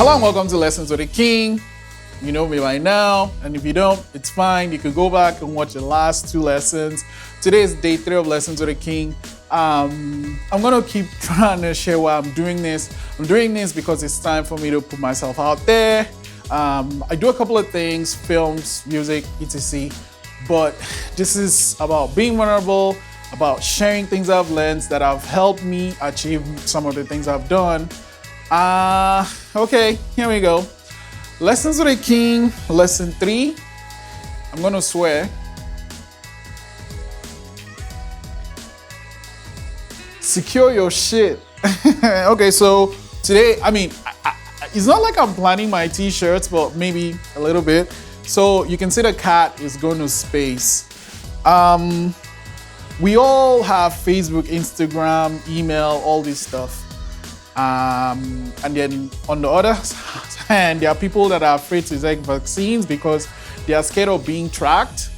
Hello and welcome to Lessons with the King. You know me by now, and if you don't, it's fine. You could go back and watch the last two lessons. Today is day 3 of Lessons with the King. I'm gonna keep trying to share why I'm doing this. I'm doing this because it's time for me to put myself out there. I do a couple of things, films, music, etc. But this is about being vulnerable, about sharing things I've learned that have helped me achieve some of the things I've done. Okay, here we go. Lessons with the King, lesson 3. I'm gonna swear. Secure your shit. Okay, so today, it's not like I'm planning my t-shirts, but maybe a little bit. So you can see the cat is going to space. We all have Facebook, Instagram, email, all this stuff. And then on the other hand, there are people that are afraid to take vaccines because they are scared of being tracked.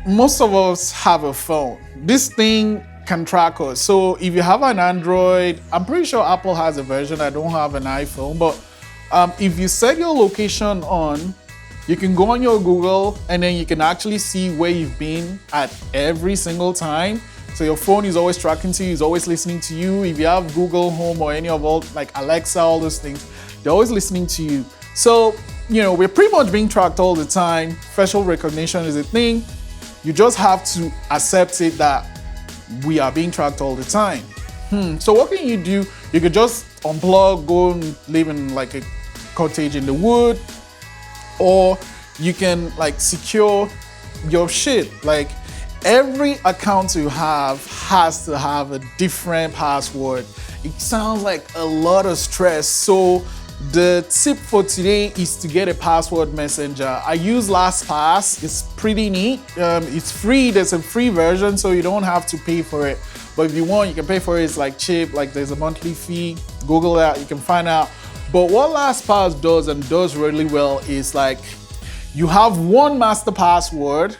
Most of us have a phone. This thing can track us. So if you have an Android, I'm pretty sure Apple has a version. I don't have an iPhone, but if you set your location on, you can go on your Google and then you can actually see where you've been at every single time. So your phone is always tracking to you, is always listening to you. If you have Google Home or any of all, like Alexa, all those things, they're always listening to you. So, we're pretty much being tracked all the time. Facial recognition is a thing. You just have to accept it that we are being tracked all the time. So what can you do? You could just unplug, go and live in like a cottage in the wood, or you can like secure your shit. Like every account you have has to have a different password. It sounds like a lot of stress. So the tip for today is to get a password messenger. I use LastPass. It's pretty neat. It's free. There's a free version, so you don't have to pay for it. But if you want, you can pay for it. It's like cheap. Like there's a monthly fee. Google that. You can find out. But what LastPass does and does really well is like you have one master password,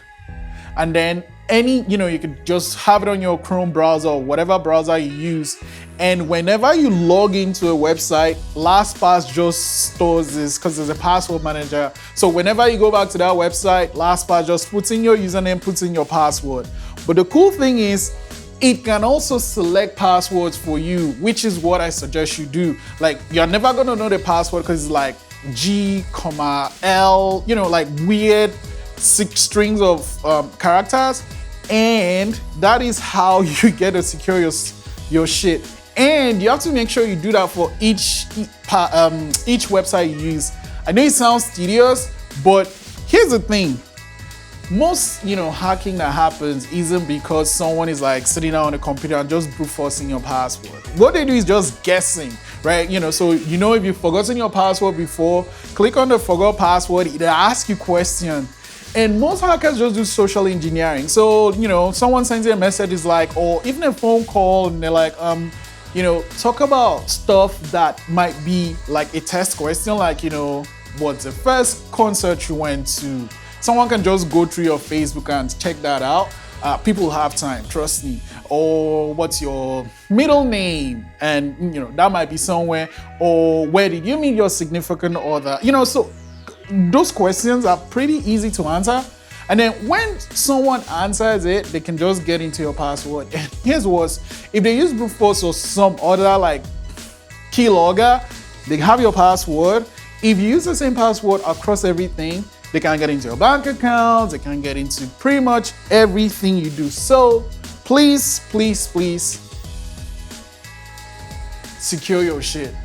and then you can just have it on your Chrome browser or whatever browser you use. And whenever you log into a website, LastPass just stores this because there's a password manager. So whenever you go back to that website, LastPass just puts in your username, puts in your password. But the cool thing is, it can also select passwords for you, which is what I suggest you do. Like you're never gonna know the password because it's like G, L, like weird 6 strings of characters. And that is how you get to secure your shit. And you have to make sure you do that for each website you use. I know it sounds tedious, but here's the thing. Most hacking that happens isn't because someone is like sitting down on a computer and just brute forcing your password. What they do is just guessing, right? So if you've forgotten your password before, click on the forgot password. It'll ask you questions. And most hackers just do social engineering. So, someone sends you a message is like, or even a phone call, and they're like, talk about stuff that might be like a test question, like, what's the first concert you went to? Someone can just go through your Facebook and check that out. People have time, trust me. Or what's your middle name? And, that might be somewhere. Or where did you meet your significant other? So those questions are pretty easy to answer. And then when someone answers it, they can just get into your password. And here's worse, if they use brute force or some other like keylogger, they have your password. If you use the same password across everything, they can get into your bank accounts, they can get into pretty much everything you do. So please, please, please secure your shit.